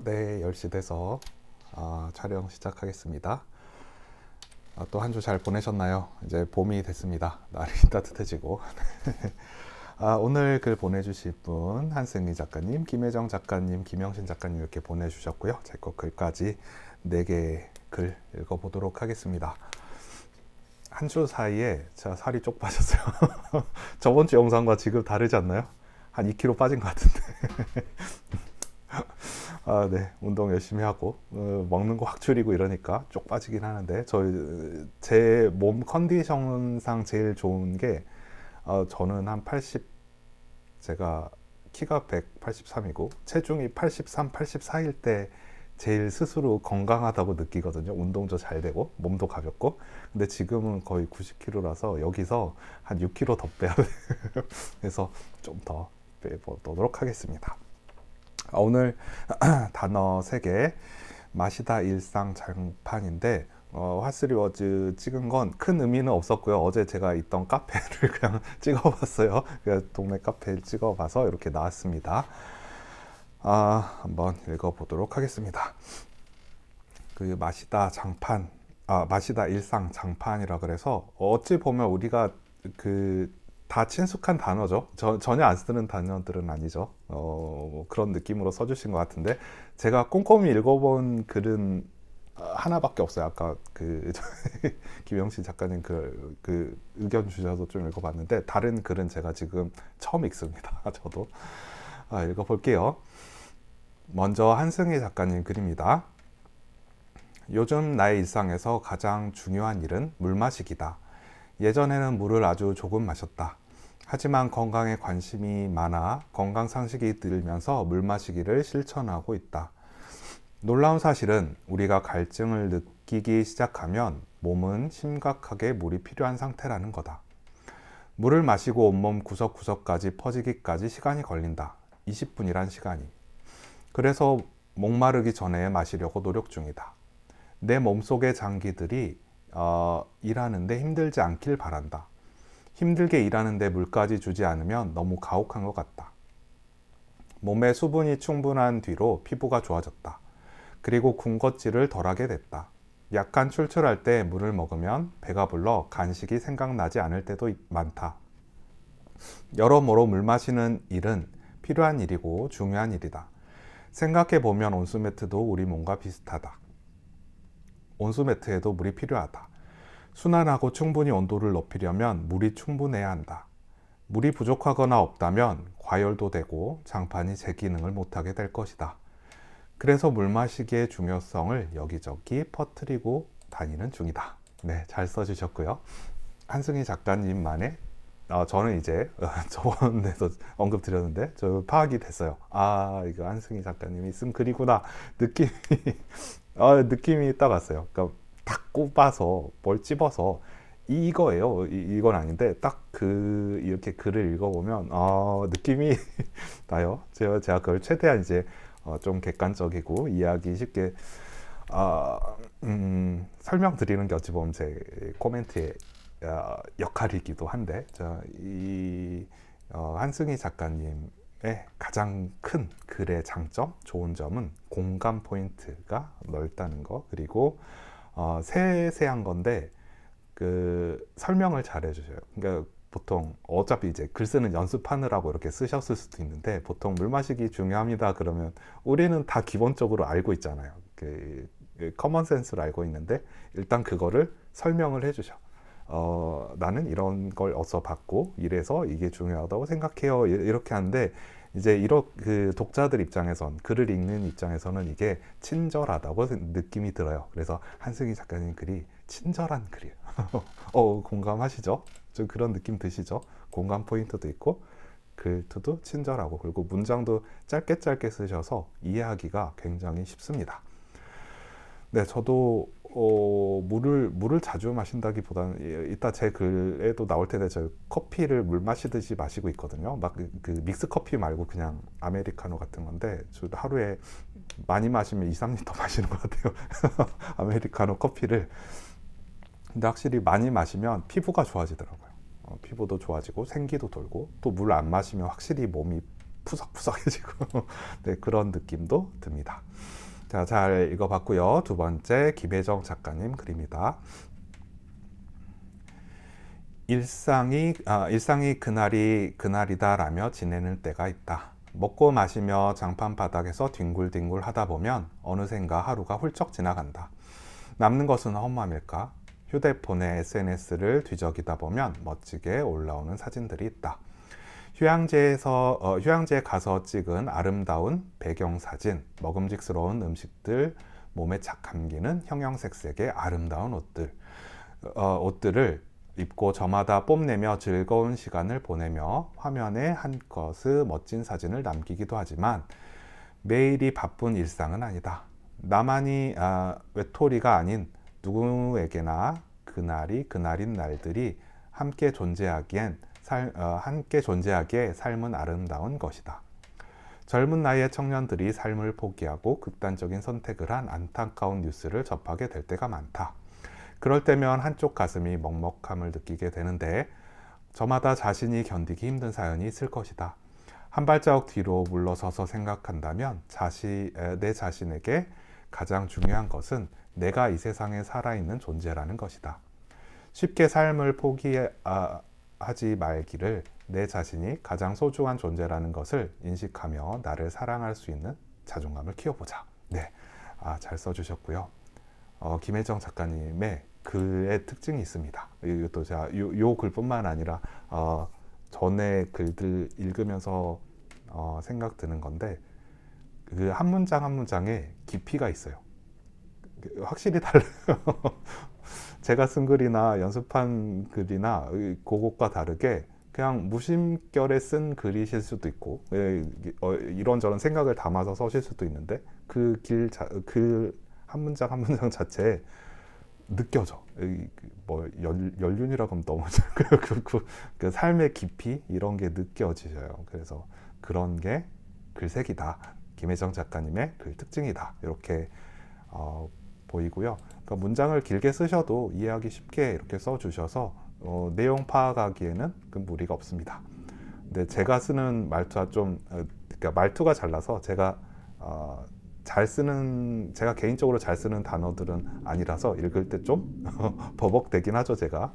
네, 10시 돼서 촬영 시작하겠습니다. 또 한 주 잘 보내셨나요? 이제 봄이 됐습니다. 날이 따뜻해지고. 오늘 글 보내주실 분, 한승희 작가님, 김혜정 작가님, 김영신 작가님 이렇게 보내주셨고요. 제 거 글까지 4개 글 읽어보도록 하겠습니다. 한 주 사이에 제가 살이 쪽 빠졌어요. 저번 주 영상과 지금 다르지 않나요? 한 2kg 빠진 것 같은데. 네. 운동 열심히 하고 먹는 거 확 줄이고 이러니까 쪽 빠지긴 하는데 제 몸 컨디션상 제일 좋은 게 저는 한 80, 제가 키가 183이고 체중이 83, 84일 때 제일 스스로 건강하다고 느끼거든요. 운동도 잘 되고 몸도 가볍고. 근데 지금은 거의 90kg라서 여기서 한 6kg 더 빼야 돼요. 그래서 좀 더 빼보도록 하겠습니다. 오늘 단어 3개, 마시다 일상 장판인데 핫스리워즈 찍은 건 큰 의미는 없었고요. 어제 제가 있던 카페를 그냥 찍어봤어요. 동네 카페를 찍어봐서 이렇게 나왔습니다. 한번 읽어보도록 하겠습니다. 그 마시다 일상 장판이라 그래서 어찌 보면 우리가 다 친숙한 단어죠. 전혀 안 쓰는 단어들은 아니죠. 뭐 그런 느낌으로 써주신 것 같은데 제가 꼼꼼히 읽어본 글은 하나밖에 없어요. 아까 김영신 작가님 그 의견 주셔서 좀 읽어봤는데 다른 글은 제가 지금 처음 읽습니다. 저도 읽어볼게요. 먼저 한승희 작가님 글입니다. 요즘 나의 일상에서 가장 중요한 일은 물 마시기다. 예전에는 물을 아주 조금 마셨다. 하지만 건강에 관심이 많아 건강 상식이 들면서 물 마시기를 실천하고 있다. 놀라운 사실은 우리가 갈증을 느끼기 시작하면 몸은 심각하게 물이 필요한 상태라는 거다. 물을 마시고 온몸 구석구석까지 퍼지기까지 시간이 걸린다. 20분이란 시간이. 그래서 목마르기 전에 마시려고 노력 중이다. 내 몸속의 장기들이 일하는데 힘들지 않길 바란다. 힘들게 일하는데 물까지 주지 않으면 너무 가혹한 것 같다. 몸에 수분이 충분한 뒤로 피부가 좋아졌다. 그리고 군것질을 덜하게 됐다. 약간 출출할 때 물을 먹으면 배가 불러 간식이 생각나지 않을 때도 많다. 여러모로 물 마시는 일은 필요한 일이고 중요한 일이다. 생각해보면 온수매트도 우리 몸과 비슷하다. 온수매트에도 물이 필요하다. 순환하고 충분히 온도를 높이려면 물이 충분해야 한다. 물이 부족하거나 없다면 과열도 되고 장판이 제 기능을 못하게 될 것이다. 그래서 물 마시기의 중요성을 여기저기 퍼뜨리고 다니는 중이다. 네, 잘 써주셨고요. 한승희 작가님만의 저는 이제 저번에도 언급드렸는데 저 파악이 됐어요. 이거 한승희 작가님이 쓴 글이구나. 느낌이 느낌이 딱 왔어요. 그러니까 딱 꼽아서 뭘 찝어서 이거예요. 이건 아닌데 딱 이렇게 글을 읽어보면 느낌이 나요. 제가 그걸 최대한 이제 좀 객관적이고 이해하기 쉽게 설명드리는 게 어찌 보면 제 코멘트의 역할이기도 한데 한승희 작가님의 가장 큰 글의 장점, 좋은 점은 공감 포인트가 넓다는 거. 그리고 세세한 건데 설명을 잘 해주셔요. 그러니까 보통 어차피 이제 글 쓰는 연습하느라고 이렇게 쓰셨을 수도 있는데 보통 물 마시기 중요합니다 그러면 우리는 다 기본적으로 알고 있잖아요. 커먼 센스를 알고 있는데 일단 그거를 설명을 해주셔. 나는 이런 걸 어디서 봤고 이래서 이게 중요하다고 생각해요. 이렇게 하는데 이제 독자들 입장에선 글을 읽는 입장에서는 이게 친절하다고 느낌이 들어요. 그래서 한승희 작가님 글이 친절한 글이에요. 공감하시죠? 좀 그런 느낌 드시죠? 공감 포인트도 있고 글투도 친절하고 그리고 문장도 짧게 짧게 쓰셔서 이해하기가 굉장히 쉽습니다. 네, 저도 물을 자주 마신다기보다는 이따 제 글에도 나올 텐데 저 커피를 물 마시듯이 마시고 있거든요. 막 그 믹스 커피 말고 그냥 아메리카노 같은 건데 저 하루에 많이 마시면 2, 3리터 마시는 것 같아요. 아메리카노 커피를. 근데 확실히 많이 마시면 피부가 좋아지더라고요. 피부도 좋아지고 생기도 돌고 또 물 안 마시면 확실히 몸이 푸석푸석해지고 네, 그런 느낌도 듭니다. 자, 잘 읽어봤고요. 두 번째 김혜정 작가님 글입니다. 일상이 그날이 그날이다라며 지내는 때가 있다. 먹고 마시며 장판 바닥에서 뒹굴뒹굴 하다 보면 어느샌가 하루가 훌쩍 지나간다. 남는 것은 헛맘일까? 휴대폰에 SNS를 뒤적이다 보면 멋지게 올라오는 사진들이 있다. 휴양지에 가서 찍은 아름다운 배경사진, 먹음직스러운 음식들, 몸에 착 감기는 형형색색의 아름다운 옷들을 입고 저마다 뽐내며 즐거운 시간을 보내며 화면에 한껏의 멋진 사진을 남기기도 하지만 매일이 바쁜 일상은 아니다. 나만이 외톨이가 아닌 누구에게나 그날인 날들이 함께 존재하기에 삶은 아름다운 것이다. 젊은 나이의 청년들이 삶을 포기하고 극단적인 선택을 한 안타까운 뉴스를 접하게 될 때가 많다. 그럴 때면 한쪽 가슴이 먹먹함을 느끼게 되는데 저마다 자신이 견디기 힘든 사연이 있을 것이다. 한 발자국 뒤로 물러서서 생각한다면 내 자신에게 가장 중요한 것은 내가 이 세상에 살아있는 존재라는 것이다. 쉽게 삶을 포기하지 말기를 내 자신이 가장 소중한 존재라는 것을 인식하며 나를 사랑할 수 있는 자존감을 키워보자. 네, 잘 써주셨고요. 김혜정 작가님의 글의 특징이 있습니다. 이것도 제가 요 글뿐만 아니라 전에 글들 읽으면서 생각 드는 건데 그 한 문장 한 문장에 깊이가 있어요. 확실히 달라요. 제가 쓴 글이나 연습한 글이나 그것과 다르게 그냥 무심결에 쓴 글이실 수도 있고 이런저런 생각을 담아서 써실 수도 있는데 그 한 문장 한 문장 자체에 느껴져. 뭐 연륜이라고 하면 너무 그 삶의 깊이 이런 게 느껴지셔요. 그래서 그런 게 글색이다. 김혜정 작가님의 글 특징이다. 이렇게 보이고요. 그러니까 문장을 길게 쓰셔도 이해하기 쉽게 이렇게 써주셔서 내용 파악하기에는 그 무리가 없습니다. 근데 제가 쓰는 말투가 그러니까 말투가 잘나서 제가 개인적으로 잘 쓰는 단어들은 아니라서 읽을 때 좀 버벅대긴 하죠, 제가.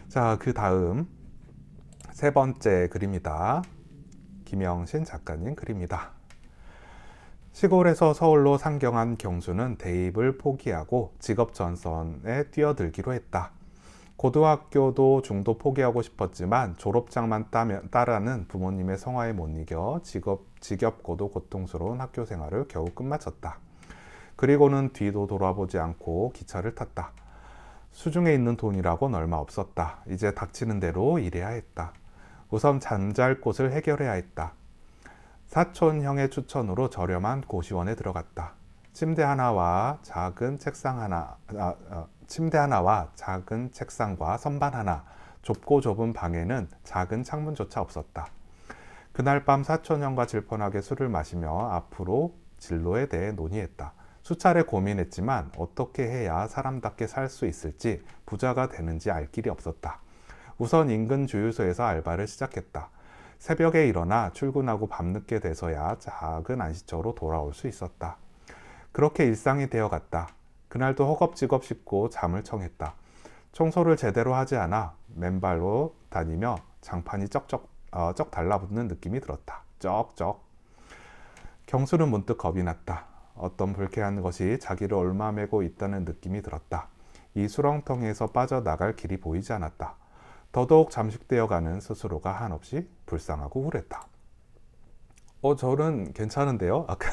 자, 그 다음 세 번째 글입니다. 김영신 작가님 글입니다. 시골에서 서울로 상경한 경수는 대입을 포기하고 직업 전선에 뛰어들기로 했다. 고등학교도 중도 포기하고 싶었지만 졸업장만 따라는 부모님의 성화에 못 이겨 지겹고도 고통스러운 학교 생활을 겨우 끝마쳤다. 그리고는 뒤도 돌아보지 않고 기차를 탔다. 수중에 있는 돈이라고는 얼마 없었다. 이제 닥치는 대로 일해야 했다. 우선 잠잘 곳을 해결해야 했다. 사촌 형의 추천으로 저렴한 고시원에 들어갔다. 침대 하나와 작은 책상과 선반 하나, 좁고 좁은 방에는 작은 창문조차 없었다. 그날 밤 사촌 형과 질펀하게 술을 마시며 앞으로 진로에 대해 논의했다. 수차례 고민했지만 어떻게 해야 사람답게 살 수 있을지, 부자가 되는지 알 길이 없었다. 우선 인근 주유소에서 알바를 시작했다. 새벽에 일어나 출근하고 밤늦게 돼서야 작은 안식처로 돌아올 수 있었다. 그렇게 일상이 되어갔다. 그날도 허겁지겁 씻고 잠을 청했다. 청소를 제대로 하지 않아 맨발로 다니며 장판이 쩍 달라붙는 느낌이 들었다. 쩍쩍. 경수는 문득 겁이 났다. 어떤 불쾌한 것이 자기를 얽매고 있다는 느낌이 들었다. 이 수렁텅이에서 빠져나갈 길이 보이지 않았다. 더더욱 잠식되어가는 스스로가 한없이 불쌍하고 우울했다. 저는 괜찮은데요. 아까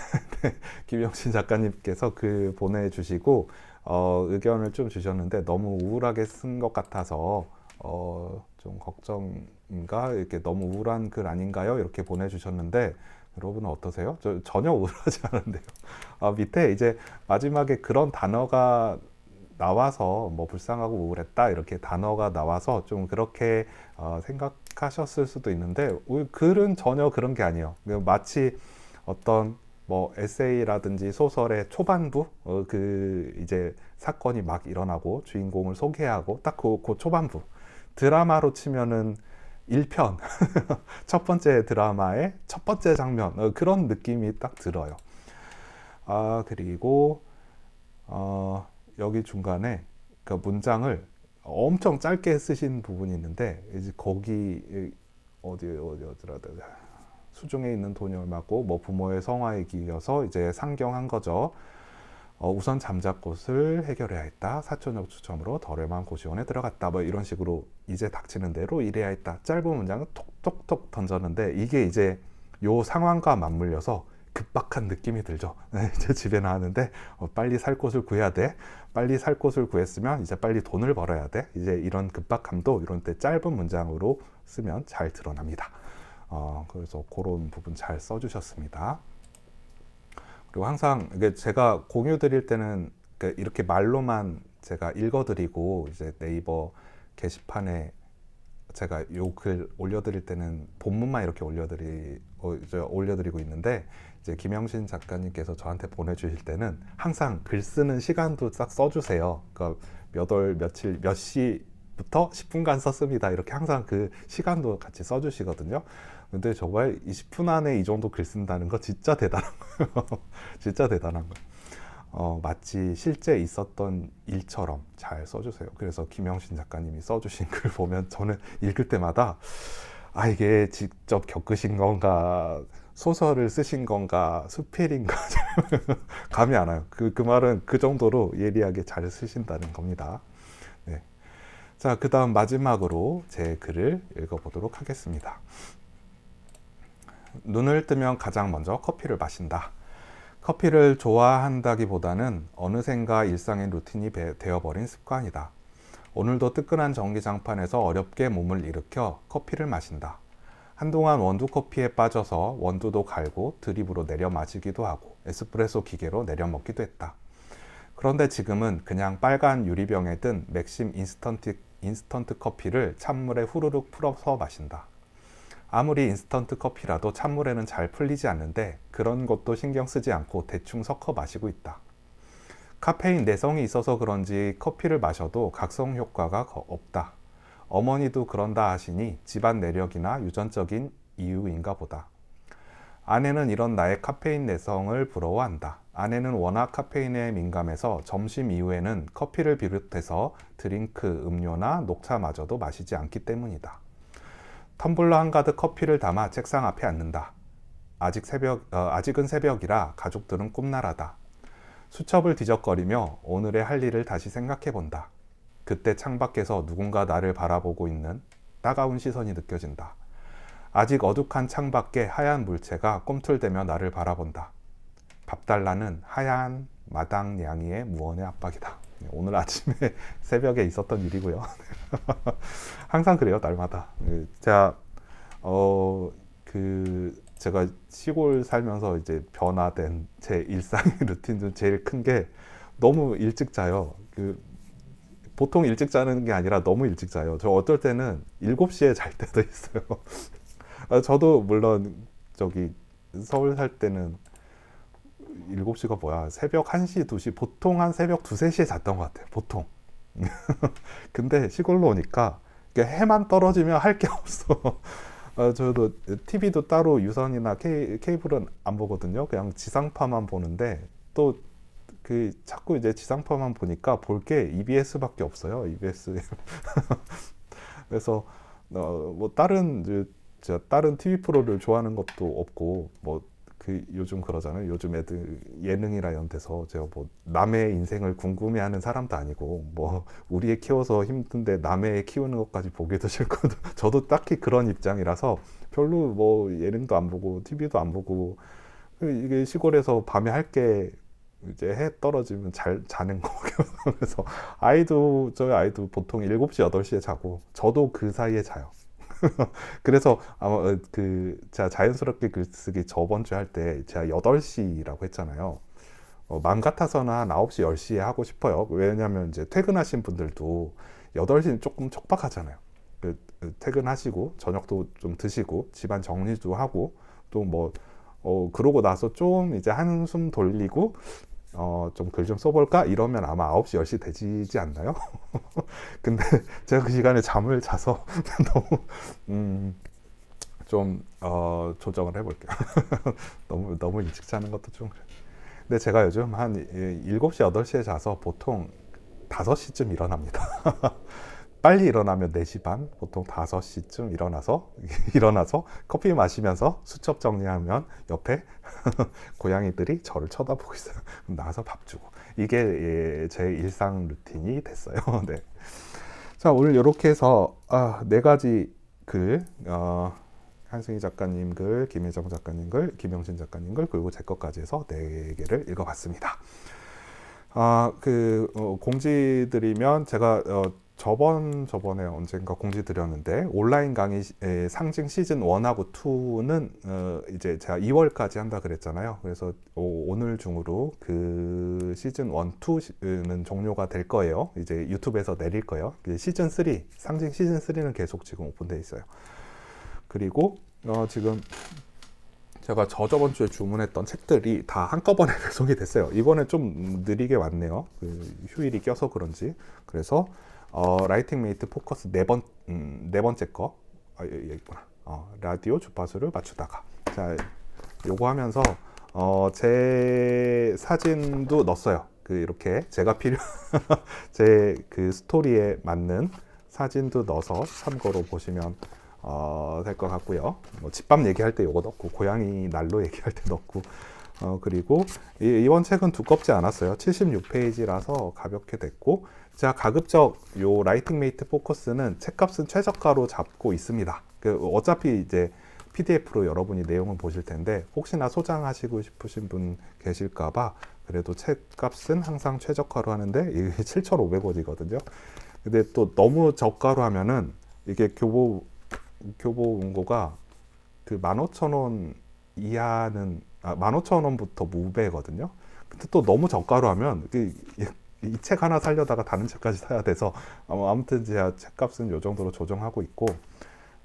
김영신 작가님께서 글 보내주시고 의견을 좀 주셨는데 너무 우울하게 쓴 것 같아서 좀 걱정인가? 이렇게 너무 우울한 글 아닌가요? 이렇게 보내주셨는데 여러분은 어떠세요? 전혀 우울하지 않은데요. 밑에 이제 마지막에 그런 단어가 나와서 뭐 불쌍하고 우울했다 이렇게 단어가 나와서 좀 그렇게 생각하셨을 수도 있는데 글은 전혀 그런 게 아니에요. 마치 어떤 뭐 에세이라든지 소설의 초반부 그 이제 사건이 막 일어나고 주인공을 소개하고 딱 그 초반부 드라마로 치면은 1편 첫 번째 드라마의 첫 번째 장면 그런 느낌이 딱 들어요. 그리고 여기 중간에 그 문장을 엄청 짧게 쓰신 부분이 있는데 이제 거기 어디더라 수중에 있는 돈이 얼마고 뭐 부모의 성화에 기여서 이제 상경한 거죠. 우선 잠자꽃을 해결해야 했다. 사촌역 추첨으로 덜에만 고시원에 들어갔다. 뭐 이런 식으로 이제 닥치는 대로 일해야 했다. 짧은 문장을 톡톡톡 던졌는데 이게 이제 요 상황과 맞물려서 급박한 느낌이 들죠. 이제 집에 나왔는데 빨리 살 곳을 구해야 돼. 빨리 살 곳을 구했으면 이제 빨리 돈을 벌어야 돼. 이제 이런 급박함도 이런 때 짧은 문장으로 쓰면 잘 드러납니다. 그래서 그런 부분 잘 써주셨습니다. 그리고 항상 이게 제가 공유 드릴 때는 이렇게 말로만 제가 읽어드리고 이제 네이버 게시판에 제가 요 글 올려드릴 때는 본문만 이렇게 올려드리고 있는데 이제 김영신 작가님께서 저한테 보내주실 때는 항상 글 쓰는 시간도 싹 써주세요. 그러니까 몇 월 며칠 몇 시부터 10분간 썼습니다. 이렇게 항상 그 시간도 같이 써주시거든요. 근데 정말 20분 안에 이 정도 글 쓴다는 거 진짜 대단한 거예요. 진짜 대단한 거예요. 마치 실제 있었던 일처럼 잘 써주세요. 그래서 김영신 작가님이 써주신 글 보면 저는 읽을 때마다 이게 직접 겪으신 건가 소설을 쓰신 건가 수필인가 감이 안 와요. 그 말은 그 정도로 예리하게 잘 쓰신다는 겁니다. 네. 자, 그 다음 마지막으로 제 글을 읽어보도록 하겠습니다. 눈을 뜨면 가장 먼저 커피를 마신다. 커피를 좋아한다기보다는 어느샌가 일상의 루틴이 되어버린 습관이다. 오늘도 뜨끈한 전기장판에서 어렵게 몸을 일으켜 커피를 마신다. 한동안 원두 커피에 빠져서 원두도 갈고 드립으로 내려 마시기도 하고 에스프레소 기계로 내려 먹기도 했다. 그런데 지금은 그냥 빨간 유리병에 든 맥심 인스턴트 커피를 찬물에 후루룩 풀어서 마신다. 아무리 인스턴트 커피라도 찬물에는 잘 풀리지 않는데 그런 것도 신경 쓰지 않고 대충 섞어 마시고 있다. 카페인 내성이 있어서 그런지 커피를 마셔도 각성 효과가 없다. 어머니도 그런다 하시니 집안 내력이나 유전적인 이유인가 보다. 아내는 이런 나의 카페인 내성을 부러워한다. 아내는 워낙 카페인에 민감해서 점심 이후에는 커피를 비롯해서 드링크, 음료나 녹차마저도 마시지 않기 때문이다. 텀블러 한가득 커피를 담아 책상 앞에 앉는다. 아직은 새벽이라 가족들은 꿈나라다. 수첩을 뒤적거리며 오늘의 할 일을 다시 생각해 본다. 그때 창밖에서 누군가 나를 바라보고 있는 따가운 시선이 느껴진다. 아직 어둑한 창밖에 하얀 물체가 꿈틀대며 나를 바라본다. 밥 달라는 하얀 마당 양이의 무언의 압박이다. 오늘 아침에 새벽에 있었던 일이고요. 항상 그래요, 날마다. 제가 시골 살면서 이제 변화된 제 일상의 루틴 중 제일 큰 게 너무 일찍 자요. 보통 일찍 자는 게 아니라 너무 일찍 자요. 저 어떨 때는 7시에 잘 때도 있어요. 저도 물론 서울 살 때는 7시가 뭐야, 새벽 1시, 2시, 보통 한 새벽 2, 3시에 잤던 것 같아요. 보통. 근데 시골로 오니까 해만 떨어지면 할 게 없어. 저도 TV도 따로 유선이나 케이블은 안 보거든요. 그냥 지상파만 보는데 또 자꾸 이제 지상파만 보니까 볼 게 EBS밖에 없어요. EBS. 그래서 뭐 다른 TV 프로를 좋아하는 것도 없고 요즘 그러잖아요. 요즘 애들 예능이라 이런 데서 제가 뭐 남의 인생을 궁금해하는 사람도 아니고 뭐 우리 애 키워서 힘든데 남의 애 키우는 것까지 보기도 싫고 저도 딱히 그런 입장이라서 별로 뭐 예능도 안 보고 TV도 안 보고 이게 시골에서 밤에 할 게 이제 해 떨어지면 자는 거고요. 그래서 저희 아이도 보통 7시, 8시에 자고 저도 그 사이에 자요. 그래서 아마 제가 자연스럽게 글쓰기 저번 주에 할 때 제가 8시라고 했잖아요. 마음 같아서는 한 9시, 10시에 하고 싶어요. 왜냐면 이제 퇴근하신 분들도 8시는 조금 촉박하잖아요. 퇴근하시고 저녁도 좀 드시고 집안 정리도 하고 또 그러고 나서 좀 이제 한숨 돌리고 좀 글 좀 써볼까? 이러면 아마 9시, 10시 되지 않나요? 근데 제가 그 시간에 잠을 자서 너무 조정을 해볼게요. 너무 일찍 자는 것도 좀 그래. 근데 제가 요즘 한 7시, 8시에 자서 보통 5시쯤 일어납니다. 빨리 일어나면 4시 반, 보통 5시쯤 일어나서 커피 마시면서 수첩 정리하면 옆에 고양이들이 저를 쳐다보고 있어요. 그럼 나가서 밥 주고. 이게 제 일상 루틴이 됐어요. 네. 자, 오늘 이렇게 해서 네 가지 글, 한승희 작가님 글, 김혜정 작가님 글, 김영신 작가님 글, 그리고 제 것까지 해서 네 개를 읽어봤습니다. 공지 드리면 제가 저번에 언젠가 공지 드렸는데 온라인 강의 상징 시즌 1하고 2는 이제 제가 2월까지 한다 그랬잖아요. 그래서 오늘 중으로 그 시즌 1, 2는 종료가 될 거예요. 이제 유튜브에서 내릴 거예요. 시즌 3, 상징 시즌 3는 계속 지금 오픈되어 있어요. 그리고 지금 제가 저번 주에 주문했던 책들이 다 한꺼번에 배송이 됐어요. 이번에 좀 느리게 왔네요. 휴일이 껴서 그런지. 그래서 라이팅 메이트 포커스 네 번째 거 여기 있구나. 라디오 주파수를 맞추다가. 자, 요거 하면서 제 사진도 넣었어요. 이렇게 제가 제 그 스토리에 맞는 사진도 넣어서 참고로 보시면 될 것 같고요. 뭐 집밥 얘기할 때 요거 넣고, 고양이 난로 얘기할 때 넣고, 그리고 이번 책은 두껍지 않았어요. 76페이지라서 가볍게 됐고, 제가 가급적 요 라이팅 메이트 포커스는 책값은 최저가로 잡고 있습니다. 어차피 이제 PDF로 여러분이 내용을 보실 텐데, 혹시나 소장하시고 싶으신 분 계실까봐 그래도 책값은 항상 최저가로 하는데, 이게 7,500원이거든요. 근데 또 너무 저가로 하면은 이게 교보 원고가 15,000원 이하는 15,000원부터 무배거든요. 근데 또 너무 저가로 하면 이 책 하나 살려다가 다른 책까지 사야 돼서 아무튼 제가 책값은 요 정도로 조정하고 있고,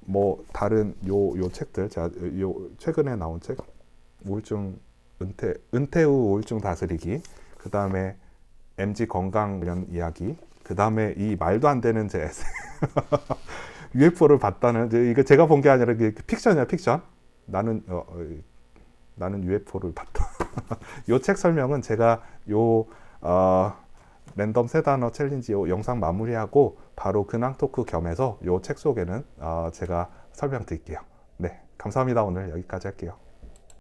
뭐 다른 요 책들, 제가 요 최근에 나온 책 우울증 은퇴 후 우울증 다스리기, 그 다음에 MG 건강 관련 이야기, 그 다음에 이 말도 안 되는 제 에세이 UFO를 봤다는, 이거 제가 본 게 아니라 픽션이야, 픽션. 나는 UFO를 봤다. 요 책 설명은 제가 랜덤 세 단어 챌린지 영상 마무리하고 바로 근황 토크 겸해서 요 책 속에는 제가 설명드릴게요. 네, 감사합니다. 오늘 여기까지 할게요.